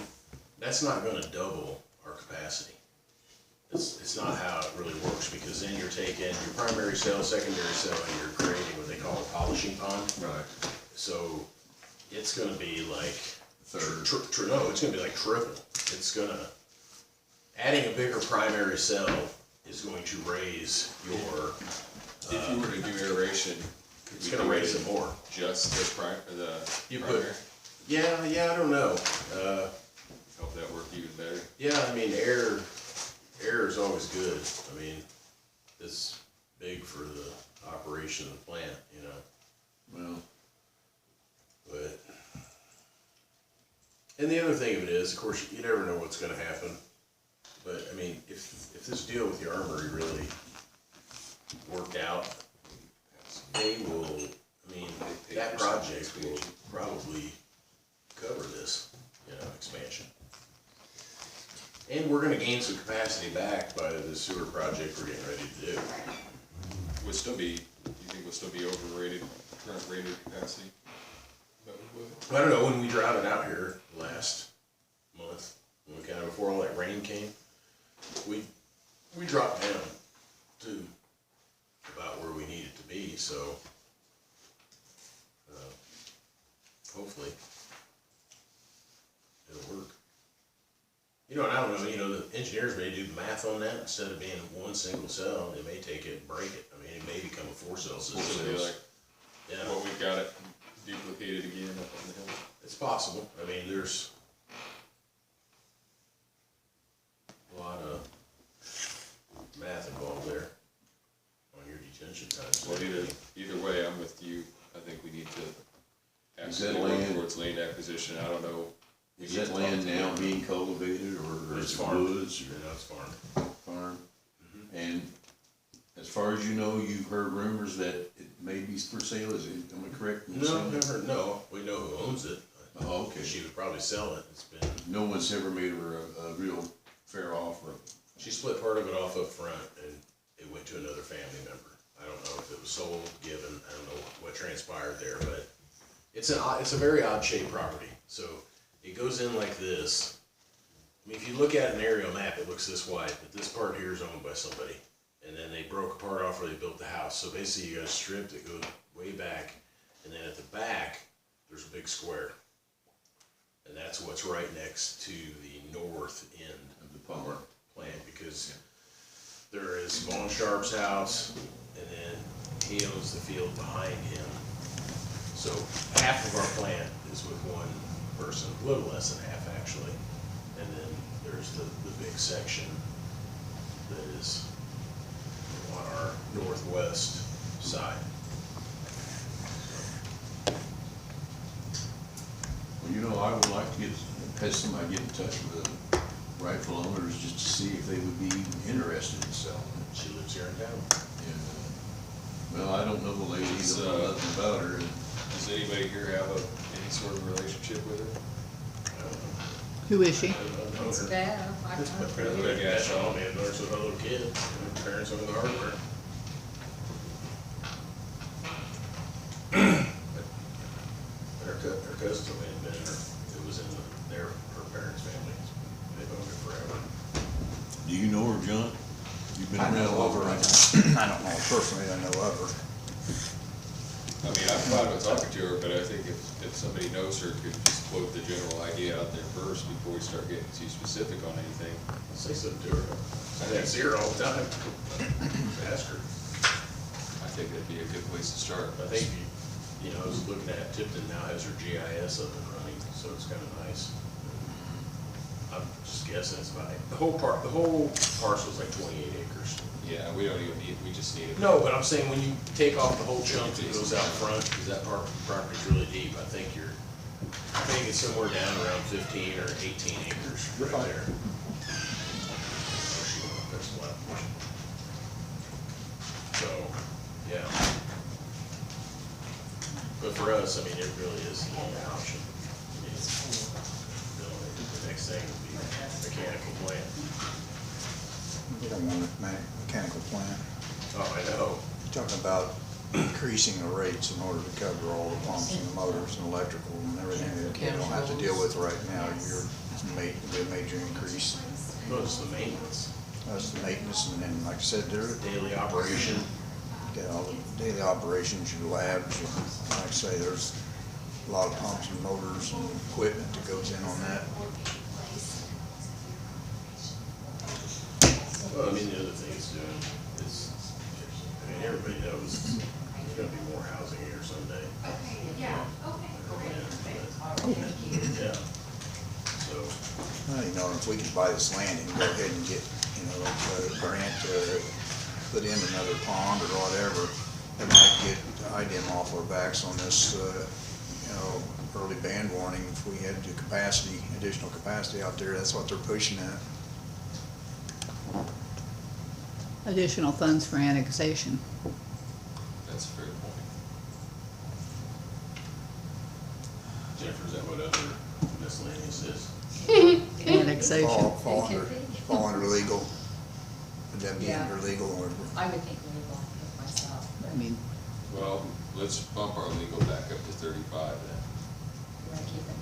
that's not gonna double our capacity. It's not how it really works, because then you're taking your primary cell, secondary cell, and you're creating what they call a polishing pond.
Right.
So it's gonna be like,
Third.
no, it's gonna be like triple. It's gonna, adding a bigger primary cell is going to raise your,
If you were to do aeration,
it's gonna raise it more.
just the
You put-
primary,
Yeah, I don't know.
help that work even better.
Yeah, I mean, air is always good. I mean, it's big for the operation of the plant, you know,
Well,
but. And the other thing of it is, of course, you never know what's gonna happen. But, I mean, if this deal with the armory really worked out, they will, I mean, that project will probably cover this, you know, expansion. And we're gonna gain some capacity back by the sewer project we're getting ready to do.
Would still be, you think would still be overrated, current rated capacity?
I don't know, when we droughted out here last month, when we kind of, before all that rain came, we dropped down to about where we needed to be, so, hopefully, it'll work. You know, and I don't know, you know, the engineers may do the math on that, instead of being one single cell, they may take it and break it. I mean, it may become a 4-cell system.
Fortunately, like,
Yeah.
well, we've got it duplicated again up on the hill.
It's possible. I mean, there's a lot of math involved there on your detention times.
Well, either way, I'm with you. I think we need to
Is that
absolutely work
land-
towards land acquisition. I don't know. We
is
need
that
to talk
land
to
now
them.
being cultivated, or
It's
is it
farmed.
woods,
You
or
know, it's farmed.
farm? And as far as you know, you've heard rumors that it may be for sale, am I correct in
No,
saying that?
never, no. We know who owns it.
Oh, okay.
She would probably sell it. It's been,
No one's ever made her a real fair offer.
she split part of it off up front and it went to another family member. I don't know if it was sold, given, I don't know what transpired there, but it's a very odd shaped property. So it goes in like this. I mean, if you look at an aerial map, it looks this wide, but this part here is owned by somebody. And then they broke a part off where they built the house. So basically you got a strip that goes way back, and then at the back, there's a big square. And that's what's right next to the north end
Of the pond.
plant, because there is Vaughn Sharp's house, and then he owns the field behind him. So half of our plant is with one person, a little less than half actually. And then there's the big section that is on our northwest side.
Well, you know, I would like to have somebody get in touch with the rightful owners just to see if they would be interested in selling it.
She lives here in town.
And, well, I don't know the lady,
It's,
don't know nothing about her, and
Does anybody here have any sort of relationship with her?
I don't know.
Who is she?
I don't know
It's
her.
Bev.
It's my
I've
friend,
Yeah,
yeah,
so-
saw me at nurse with a little kid, and parents over the hardware. Her cousins only had been in her, it was in her parents' family, they've owned it forever.
do you know her, John? You've been
I
around
know of
long.
her, I don't know personally, I know of her.
I mean, I'm fine with talking to her, but I think if somebody knows her, could just float the general idea out there first before we start getting too specific on anything.
Say something to her. I see her all the time. Ask her.
I think that'd be a good place to start.
I think, you know, I was looking at Tipton now has her GIS up and running, so it's kind of nice. I'm just guessing it's about, the whole parcel's like 28 acres.
Yeah, we don't even need, we just need it.
No, but I'm saying when you take off the whole chunk that goes out front, because that property's really deep, I think it's somewhere down around 15 or 18 acres
You're
right
fine.
there. That's flat. So, yeah. But for us, I mean, it really is the only option. I mean, the next thing would be mechanical plant.
You don't want a mechanical plant.
Oh, I know.
You're talking about increasing the rates in order to cover all the pumps and the motors and electrical and everything that you don't have to deal with right now. You're a major increase.
Well, it's the maintenance,
That's the maintenance, and then, like I said, there,
daily operation.
get all the daily operations, your labs, like I say, there's a lot of pumps and motors and equipment that goes in on that.
Well, I mean, the other thing it's doing is, I mean, everybody knows there's gonna be more housing here someday. Yeah. So,
Well, you know, if we could buy this land and go ahead and get, you know, a grant to put in another pond or whatever, it might get IDEM off our backs on this, you know, early band warning. If we had the capacity, additional capacity out there, that's what they're pushing at.
Additional funds for annexation.
That's a fair point.
Jennifer, is that what other miscellaneous is?
Annexation.
Fall under legal, would that be
Yeah.
under legal or?
I would think legal myself, but
I mean,
Well, let's bump our legal back up to 35 then.
you want to keep them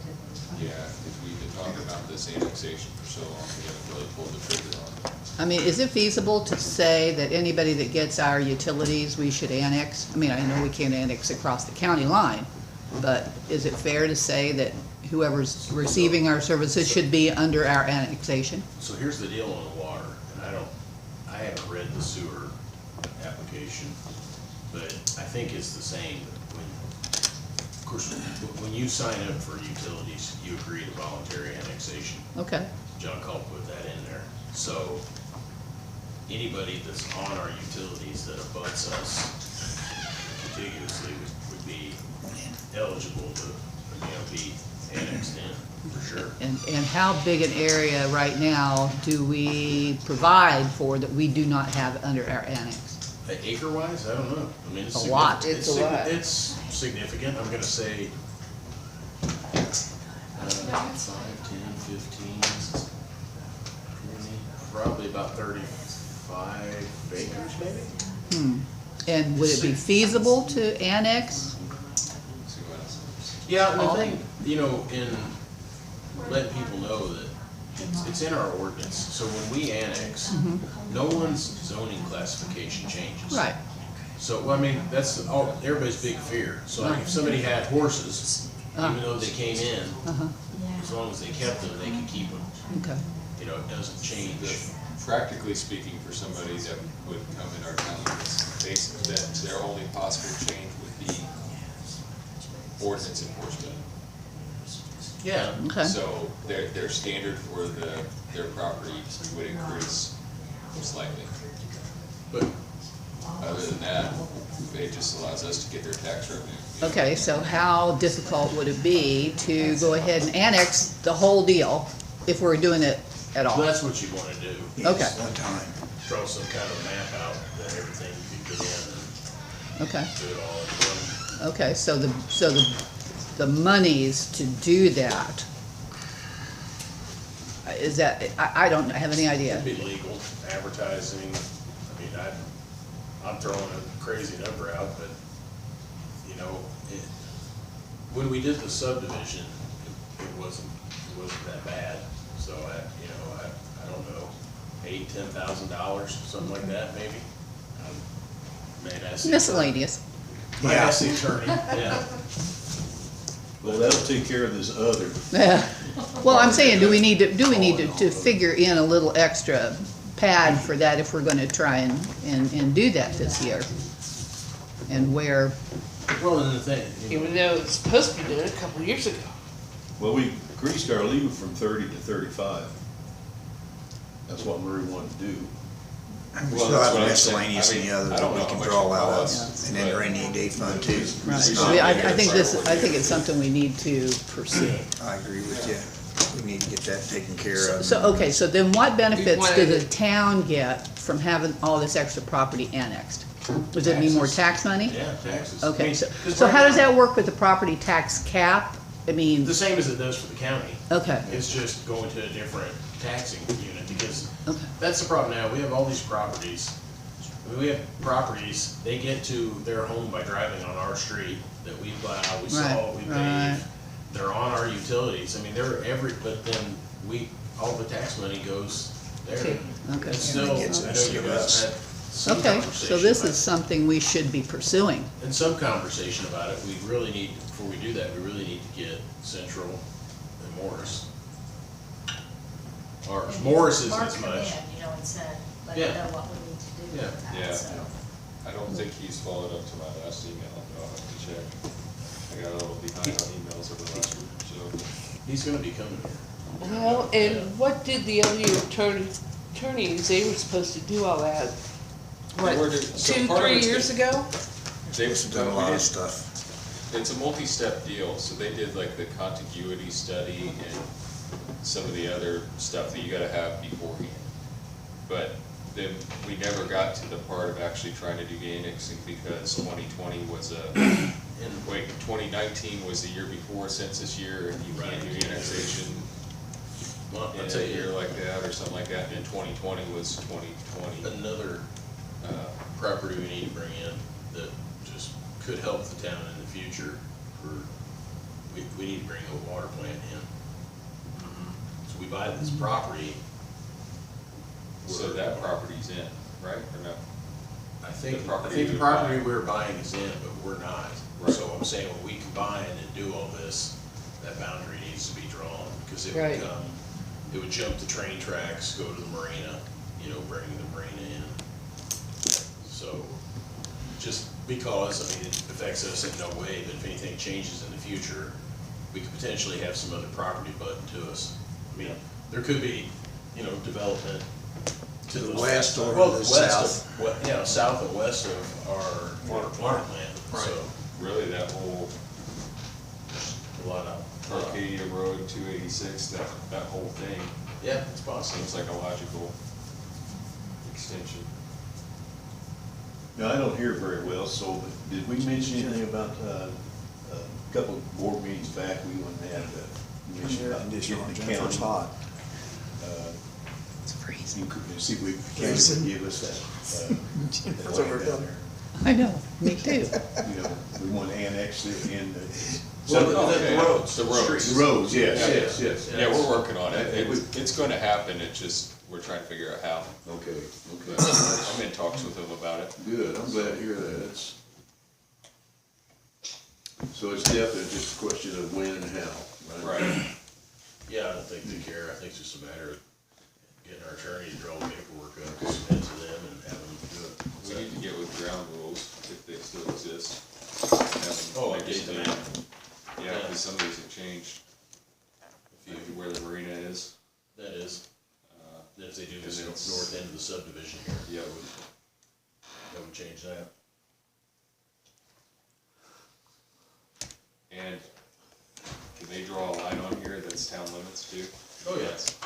to.
Yeah, because we've been talking about this annexation for so long, we haven't really pulled the trigger on it.
I mean, is it feasible to say that anybody that gets our utilities, we should annex? I mean, I know we can't annex across the county line, but is it fair to say that whoever's receiving our services should be under our annexation?
So here's the deal on the water, and I haven't read the sewer application, but I think it's the same. Of course, when you sign up for utilities, you agree to voluntary annexation.
Okay,
John Call put that in there. So anybody that's on our utilities that abuts us contiguously would be eligible to, you know, be annexed in, for sure.
and how big an area right now do we provide for that we do not have under our annex?
Acre wise, I don't know. I mean, it's
A lot.
It's a lot.
It's significant. I'm gonna say 5, 10, 15, 20, probably about 35 acres maybe.
And would it be feasible to annex?
See what else?
Yeah, and the
All-
thing, you know, in letting people know that it's in our ordinance, so when we annex, no one's zoning classification changes.
Right,
So, well, I mean, that's all, everybody's big fear. So like if somebody had horses, even though they came in,
uh-huh,
as long as they kept them, they could keep them.
okay.
You know, it doesn't change.
Practically speaking, for somebody that would come in our town, that their only possible change would be ordinance enforcement.
Yeah.
Okay,
So their standard for their property would increase slightly.
But
Other than that, it just allows us to get their tax revenue. you know.
okay, so how difficult would it be to go ahead and annex the whole deal if we're doing it at all?
that's what you wanna do.
Okay.
Yes, one time.
Draw some kind of map out that everything you could put in
Okay,
and do it all in one.
okay, so the monies to do that, is that, I don't have any idea.
It'd be legal, advertising, I mean, I'm throwing a crazy number out, but, you know, when we did the subdivision, it wasn't that bad. So I don't know, $8,000-10,000, something like that, maybe. Man, that's.
Miscellaneous.
I
Yeah.
asked the attorney, yeah.
Well, that'll take care of this other.
Yeah. Well, I'm saying, do we need to figure in a little extra pad for that if we're gonna try and do that this year? And where,
Well, and the thing, you know,
Even though it's supposed to be done a couple of years ago.
Well, we increased our leave from 30 to 35. That's what Murray wanted to do.
We
Well,
still
that's
have
what I'm
miscellaneous
saying.
in the
I
other
mean, I
that
don't
we
know
can
how
draw
much it
out of,
costs,
and then the
but-
rainy day fund too.
right,
It's
I
not-
mean, I think it's something we need to pursue.
I agree with you. We need to get that taken care of.
So, okay, so then what benefits
wanted
does the
to-
town get from having all this extra property annexed? Does it mean more tax money?
yeah, taxes. I
Okay,
mean,
so,
'cause
so
right
how does
now-
that work with the property tax cap? I mean,
The same as it does for the county.
okay,
It's just going to a different taxing unit, because
okay,
that's the problem now. We have all these properties. I mean, we have properties, they get to their home by driving on our street that we plow, we salt, we
Right,
pave. They're on our utilities. I mean, but then all the tax money goes there.
Okay, okay.
It's still, I know
gets
you
us to
guys
us.
had some
okay, so
conversation
this
about
is something we should be pursuing.
and some conversation about it. We really need, before we do that, we really need to get Central and Morris. Or Morris isn't
Mark
as
come
much.
in, you know, and said, let
Yeah.
me know what we need to do
Yeah.
with
Yeah.
that, so.
I don't think he's followed up to my last email, but I'll have to check. I got a little behind on emails over the last week, so.
He's gonna be coming here.
Well, and what did the other attorneys, they were supposed to do all that, what,
They were so
2,
part of
3
it's
years
the-
ago?
They've
Done a lot of stuff.
It's a multi-step deal, so they did like the contiguity study and some of the other stuff that you gotta have beforehand. But then we never got to the part of actually trying to do the annexing because 2020 was
And
2019 was the year before census year, and you can't do annexation
well,
in
I'll
a
tell
year
you,
like that or something like that, and 2020 was 2020.
another property we need to bring in that just could help the town in the future we need to bring a water plant in. So we buy this property.
So that property's in, right, or no?
I think
The property
the
we're
property
buying.
we're buying is in, but we're not.
Right.
So I'm saying when we combine and do all this, that boundary needs to be drawn, because it
Right.
would come, it would jump the train tracks, go to the marina, bring the marina in. So, just because, I mean, it affects us in no way, but if anything changes in the future, we could potentially have some other property button to us. I mean, there could be, development to the
west or to
well,
the
west
south.
of, south and west of our water plant, so,
Really, that whole
a lot of.
Arcadia Road, 286, that whole thing
Yeah, it's possible.
seems like a logical extension.
Now, I don't hear very well, so did we mention anything about, a couple of board meetings back, we wouldn't have the, you mentioned about
Condition on
getting the
Jennifer's
county.
hot.
It's freezing.
You could see if we can give us that,
Jennifer's
land
over
down
there.
I know, me too.
You know, we want to annex it in the.
Well,
Oh,
the
okay.
roads.
The roads.
streets.
The roads, yes,
Yeah.
yes, yes.
Yeah, we're working on it. It's gonna happen, it's just, we're trying to figure out how.
Okay,
But
okay.
I'm in talks with them about it.
Good, I'm glad to hear that. So it's definitely just a question of when and how, right?
Right.
Yeah, I don't think they care. I think it's just a matter of getting our attorney to draw the paperwork up, submit to them, and have them do it.
We need to get with ground rules, if they still exist. Have them
Oh,
make
update the
it-
map.
Yeah, because some of these have changed. If you, where the marina is,
That is, if they do this
And it's-
north end of the subdivision here,
yeah,
that would change that.
and can they draw a line on here that's town limits too?
Oh, yes.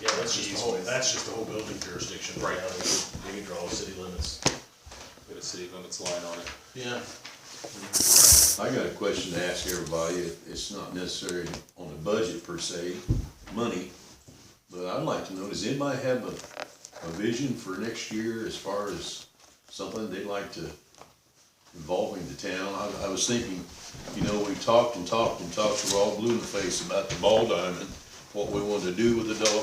Yeah, that's just the whole building jurisdiction. Right. They can draw city limits.
Put a city limits line on it.
Yeah.
I got a question to ask everybody. It's not necessarily on the budget per se, money, but I'd like to know, does anybody have a vision for next year as far as something they'd like to involving the town? I was thinking, we talked and talked and talked, we're all blue in the face about the ball diamond, what we wanted to do with the ball